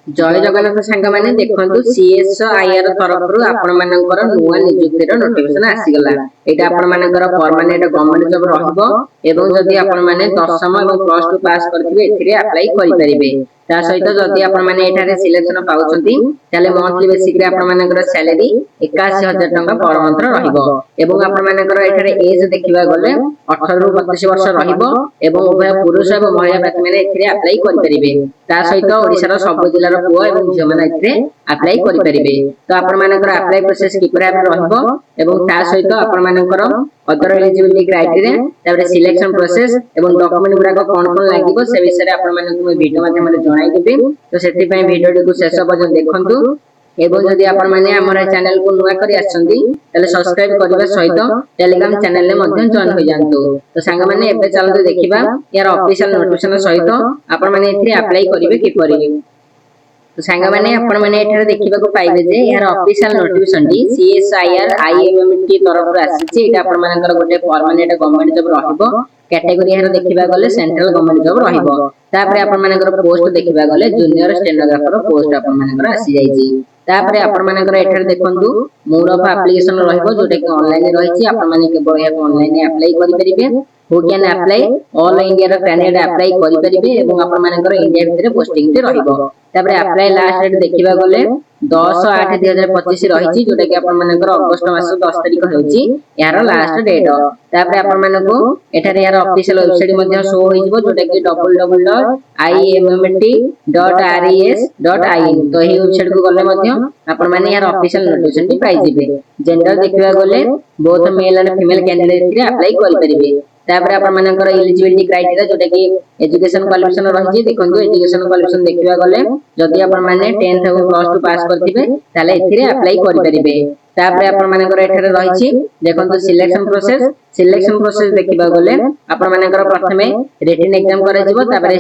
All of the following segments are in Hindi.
जय जगन्नाथ सांग माने देखंतु सीएसआईआर तरफरु आपण मानकर नुवा नियुक्तिर नोटिफिकेशन आसीगला। एटा आपण मानकर परमानेंट गवर्नमेंट जॉब रहबो एवं जदि आपण माने 10th एवं +2 पास करथिबे एथिरे अप्लाई करि परिबे। ता सहित जदि आपण माने एठारे सिलेक्शन पाउछंती ताले मंथली बेसिक रे आपण मानकर सैलरी 81000 टका पर मंथ रहइबो एवं आपण मानकर एठारे एज देखिबा गले 18 रु 32 वर्ष रहइबो एवं उभय पुरुष एवं महिला प्रार्थी माने एथिरे अप्लाई करि परिबे। ता सहित ओडिसा रो सब जिल्ला रो पुआ एवं झियो माने एथिरे अप्लाई करि परिबे। तो आपण मानकर अप्लाई प्रोसेस किपरि रहइबो एवं ता सहित आपण मानकर अदर एलिजिबिलिटी क्राइटेरिया तापर सिलेक्शन प्रोसेस एवं डॉक्यूमेंट गुडा कोन कोन लागिबो से विषय रे आपण मानकर वीडियो माध्यम रे जणाई देबे। तो सेति पय वीडियो को शेष पर्यंत देखंतु एवं जदि आपण माने हमर चैनल को नुवा करी आछंती तले सब्सक्राइब करबा सहित टेलीग्राम चैनल ले मध्यम जॉइन हो जांतु। तो सांग माने एबे चलते देखिबा यार ऑफिशियल नोटिफिकेशन सहित आपण माने एथि अप्लाई करिवे किपरि। तो सांग माने आपण माने एठारे देखिबा को पाइबे जे यार official notification D CSIR IMMT तरफ रा आसीछि। एटा आपण मानकर गोटे परमानेंट गवर्नमेंट जॉब रहइबो। कैटेगरी यार देखिबा गले सेंट्रल गवर्नमेंट जॉब रहइबो। तापरे आपण मानकर पोस्ट देखिबा गले जूनियर स्टेनोग्राफर पोस्ट आपण मानकर आसी जाईछि। तापरे आपण मानकर एठारे देखंतु मोड ऑफ एप्लीकेशन रहइबो जोटा कि ऑनलाइन रहिछि। आपण माने केवल या ऑनलाइन अप्लाई करि परिबे। Who can apply all India रो कैंडिडेट अप्लाई करि परिबे एवं आपण मानकर इंडिया भितरे पोस्टिंग ते रहइबो। तापरे अप्लाई लास्ट डेट देखिबा गले 10/8/2025 रहिछि जोटा कि आपण मानकर अगस्त मास 10 तारिख हेउछि यार लास्ट डेट। तापरे आपण मानको एठारे यार ऑफिशियल वेबसाइट मध्ये शो होइबो जोटा कि www.immt.res.in। तो एही वेबसाइट को गले मध्ये आपण माने यार ऑफिशियल नोटिफिकेशन टी पाइ जिबे। जेंडर देखिबा गले both male and female candidate रे अप्लाई करि परिबे। तापर आपण मानकर एलिजिबिलिटी क्राइटेरिया जोटा कि एजुकेशन क्वालिफिकेशन रहिछि। देखंतु एजुकेशन क्वालिफिकेशन देखिबा गले जदि आपण माने 10th एवं +2 पास करथिबे ताले एथिरे अप्लाई करि परिबे। तापर आपण मानकर एठारे रहिछि देखंतु सिलेक्शन प्रोसेस देखिबा गले आपण मानकर प्रथमे रिटन एग्जाम करा जिवो तापर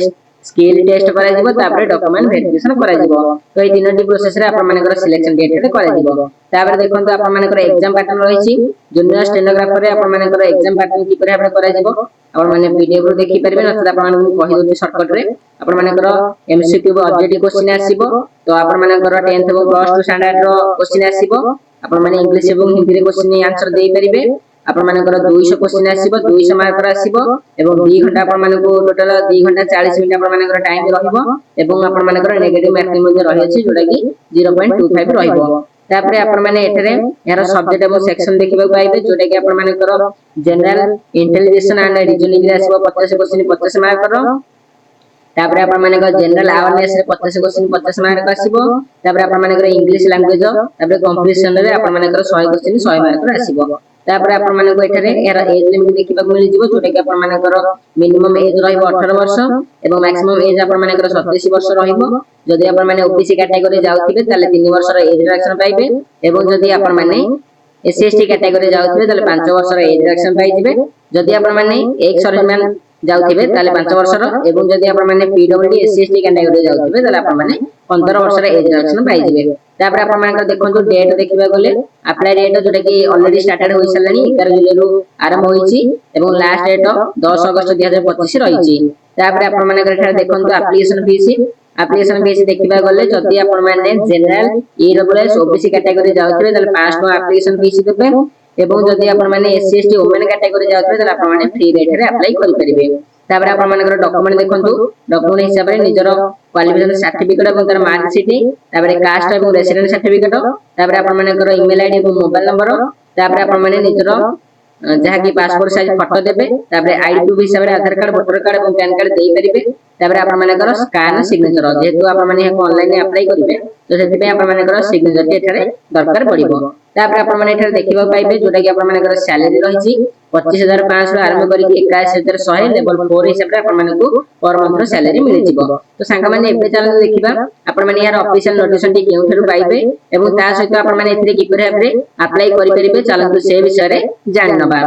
स्किल टेस्ट करा जिवो तापर डॉक्यूमेंट वेरिफिकेशन करा जिवो। तो ए तीनोटी प्रोसेस रे आपण मानकर सिलेक्शन डेट रे करा जिवो। तापर देखंतु आपण मानकर एग्जाम पैटर्न रहिछि। जूनियर स्टेनोग्राफर रे आपण मानकर एग्जाम पैटर्न कि परे आपण करा जिवो आपण माने पीडीएफ रो देखि परिबे नथि आपण मानक कहि दोछि शॉर्टकट रे आपण मानकर एमसीक्यू ऑब्जेक्टिव क्वेश्चन आसीबो। तो आपण मानकर 10th एवं +2 स्टैंडर्ड रो क्वेश्चन आसीबो। आपण माने इंग्लिश एवं हिंदी रे क्वेश्चन आंसर देई परिबे। आपण मानकर 200 क्वेश्चन आसीबो 200 मार्क रा आसीबो एवं 2 घंटा आपण मानको टोटल 2 घंटा 40 मिनिट आपण मानकर टाइम रहइबो एवं आपण मानकर नेगेटिव मार्किंग मध्ये रहि अछि जोटा कि 0.25 रहइबो। तापरे आपण माने एठरे यार सब्जेक्ट एवं सेक्शन देखिबा पाइबे जोटा कि आपण मानकर जनरल इंटेलिजेंस एंड रीजनिंग रे आसीबो 50 क्वेश्चन 50 मार्क रो। तापरे आपण मानकर जनरल अवेयरनेस रे 50 क्वेश्चन 50 मार्क आसीबो। तापरे आपण मानकर इंग्लिश लैंग्वेज तापरे कंप्लीशन रे आपण मानकर 100 क्वेश्चन 100 मार्क रो आसीबो। तापर आपण मानको एठारे यार एज लिमिट देखिबा मिल जिवो जोटा कि आपण मानकर मिनिमम एज रहिबो 18 वर्ष एवं मैक्सिमम एज आपण मानकर 37 वर्ष रहिबो। जदि आपण माने ओबीसी कैटेगरी जाउथिबे ताले 3 वर्ष रो एज रिडक्शन पाइबे एवं जदि आपण माने एससी एसटी कैटेगरी जाउथिबे ताले 5 वर्ष रो एज रिडक्शन पाइ जिबे। जदि आपण माने एक सर्विसमैन जाउथिबे ताले 5 वर्ष रो एवं जदि आपण माने पीडब्ल्यूडी एससी एसटी कैटेगरी जाउथिबे ताले आपण माने 15 वर्ष रो एज रिडक्शन पाइ जिबे। तापर आपण मानकर देखंतु डेट देखिबा गले अप्लाई डेट जोटा कि ऑलरेडी स्टार्टेड होई सलानी 11 जुलाई रु आरंभ होईची एवं लास्ट डेट 10 अगस्त 2025 रहिची। तापर आपण मानकर एठा देखंतु एप्लीकेशन फीस देखिबा गले जदि आपण माने जनरल ईडब्ल्यूएस ओबीसी कैटेगरी जाउथिबे ताले 500 एप्लीकेशन फीस देबे एवं जदि आपण माने एससी एसटी वुमेन कैटेगरी जाउथिबे ताले आपण माने फ्री रेट रे अप्लाई करि परिबे। तापर आपण मानकर डॉक्यूमेंट देखंतु डॉक्यूमेंट हिसाब रे निजरो क्वालिफिकेशन सर्टिफिकेट एवं तार मार्कशीट तापर कास्ट एवं रेसिडेंट सर्टिफिकेट तापर आपण मानकर ईमेल आईडी एवं मोबाइल नंबर तापर आपण माने निजरो जहा कि पासपोर्ट साइज फोटो देबे। तापर आईडी प्रूफ हिसाब रे आधार कार्ड वोटर कार्ड एवं पैन कार्ड देई परिबे। तापर आपण मानकर स्कैन सिग्नेचर जेतु आपण माने ऑनलाइन अप्लाई करिवे तो सेति पे आपण मानकर सिग्नेचर टी एठारे दरकार पड़िबो। तापर आपण माने एठारे देखिबा पाइबे जोटा कि आपण मानकर सैलरी रहिछि 25500 आरंभ करी 81100 लेवल 4 हिसाब रे आपण मानकु पर मंथ सैलरी मिलि जिवो। तो सांग माने एबे चलन देखिबा आपण माने यार ऑफिशियल नोटिफिकेशन टी केउ ठेरु पाइबे एवं ता सहित आपण माने एथिरे किपरि भाबरे अप्लाई करि परिबे चलंतु से विषय रे जानि नबा।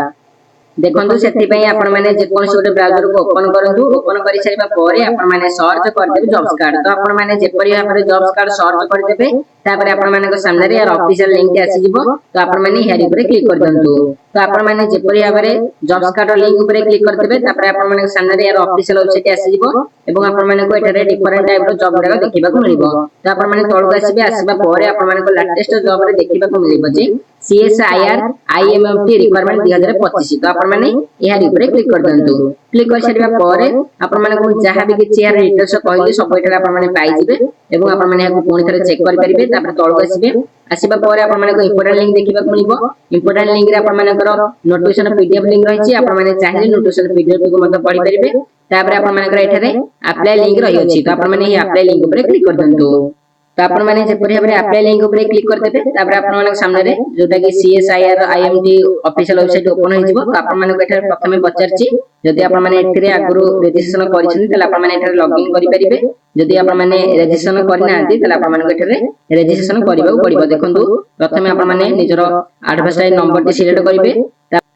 देखंतु सेति पई आपण माने जे कोनसे गोटे ब्राउजर को ओपन करंतु ओपन करि सारिबा परे आपण माने सर्च करदेबे जॉब्स कार्ड तो आपण माने जे परि भाबरे जॉब्स कार्ड सर्च करदेबे तापर आपण माने को सामने रे यार ऑफिशियल लिंक आसी जिवो तो आपण माने हेरि ऊपर क्लिक कर दंतु तो आपण माने जे परि भाबरे जॉब्स कार्ड लिंक ऊपर क्लिक करदेबे तापर आपण माने को सामने रे यार ऑफिशियल वेबसाइट आसी जिवो एवं आपण माने को एठारे डिफरेंट टाइप रो जॉब गुडा देखिबा को मिलिबो तो आपण माने तळको आसीबे आसीबा परे आपण माने को लेटेस्ट जॉब रे देखिबा को मिलिबो जे CSIR IMFT रिक्वायरमेंट 2025 तो आपण माने यार ऊपर क्लिक कर दंतु क्लिक कर सारिबा परे आपण माने को जहां भी किछि यार डिटेल्स कहली सब एठारे आपण माने पाई जिबे एवं आपण माने याको पुणी थरे चेक कर परिबे तापर तळको आसीबे आसीबा परे आपण माने को इंपोर्टेंट लिंक देखिबा को मिलिबो इंपोर्टेंट लिंक रे आपण माने कर नोटिफिकेशन PDF लिंक रहिछि आपण माने चाहिले नोटिफिकेशन PDF को मत पढि परिबे तापर आपण माने कर एठारे अप्लाई लिंक रहि अछि तो आपण माने अप्लाई लिंक ऊपर क्लिक कर दंतु तो आपण माने जे परि भाबरे अप्लाई लिंक ऊपर क्लिक कर देबे तापर आपण माने सामने रे जोटा कि CSIR IMT official website open होई जिवो तो आपण माने को एठारे प्रथमे पचारछि जदि आपण माने एथिरे आगुरु रजिस्ट्रेशन करिसथि तले आपण माने एठारे लॉगिन करि परिबे जदि आपण माने रजिस्ट्रेशन करि नांती तले आपण माने को एठारे रजिस्ट्रेशन करिबा पड़िबो देखंतु प्रथमे आपण माने निजरो एडवर्टाइज नंबर टी सिलेक्ट करिवे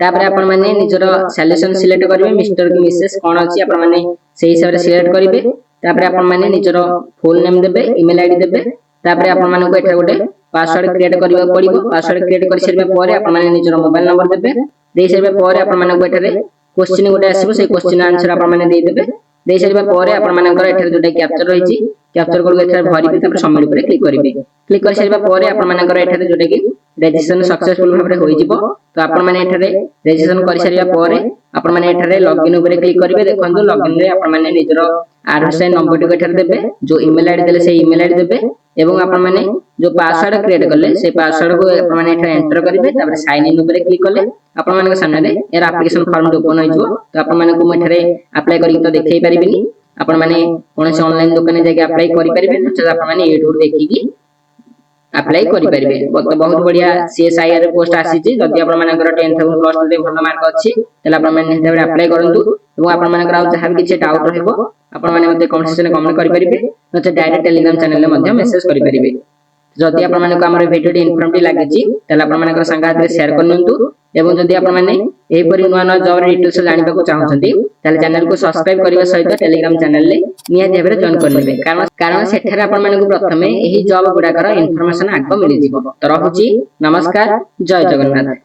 तापर आपण माने निजरो सॉल्यूशन सिलेक्ट करिवे मिस्टर कि मिसेस कोन अछि आपण माने सेही हिसाब रे सिलेक्ट करिवे तापर आपण माने निजरो फुल नेम देबे ईमेल आईडी देबे तापर आपण माने को एठा गोटे पासवर्ड क्रिएट करबा पड़िबो पासवर्ड क्रिएट कर सारिबा परे आपण माने निजरो मोबाइल नंबर देबे देई सारिबा परे आपण माने को एठारे क्वेश्चन गोटे आसीबो से क्वेश्चन आंसर आपण माने देई देबे देई सारिबा परे आपण मानकर एठारे जोटा कैप्चर रहिछि कैप्चर कोड एठारे भरिबे तापर सबमिट ऊपर क्लिक करिवे क्लिक कर सारिबा परे आपण मानकर एठारे जोटा कि रजिस्ट्रेशन सक्सेसफुल भाबरे होई जिवो तो आपण माने एठारे रजिस्ट्रेशन कर सारिबा परे आपण माने एठारे लॉगिन ऊपर क्लिक करिवे देखंतु लॉगिन रे आपण माने निजरो आरएसआई नंबर टी एठारे देबे जो ईमेल आईडी देले से ईमेल आईडी देबे एवं आपण माने जो पासवर्ड क्रिएट करले से पासवर्ड को आपण माने एठारे एंटर करिवे तापर साइन इन ऊपर क्लिक करले आपण माने के सामने रे यार एप्लीकेशन फॉर्म ओपन होई जिवो तो आपण माने को एठारे अप्लाई करि तो देखै परिबिनी आपण माने कोनसे ऑनलाइन दुकान जाके अप्लाई करि परिबे नचो आपण माने यूट्यूब देखिकी अप्लाई करि परिबे बहुत बढ़िया CSIR पोस्ट आसी छि जदि आपण मानकर 10th एवं प्लस 2 रे भलो मार्क अछि तले आपण माने हेते अप्लाई करंतु एवं आपण मानकर आ जहां किछि डाउट रहबो आपण माने मते कमेंट सेक्शन कमेंट करि परिबे नचो डायरेक्ट टेलीग्राम चैनल ले मध्ये मेसेज करि परिबे जदि आपण माने को हमर वीडियो इन्फॉर्मेटिव लागे छि तले आपण मानकर संगात रे शेयर करनंतु एवं जदि आपण माने एही परि नुवा नुवा जॉब डिटेल्स जानिबा को चाहउछंती तले चैनल को सब्सक्राइब करिवा सहित टेलीग्राम चैनल ले निया जेबरे जॉइन करनेबे कारण सेठारे आपण माने को प्रथमे एही जॉब गुडाकर इन्फॉर्मेशन आगो मिलि जिवो तो रहुछि नमस्कार जय जगन्नाथ।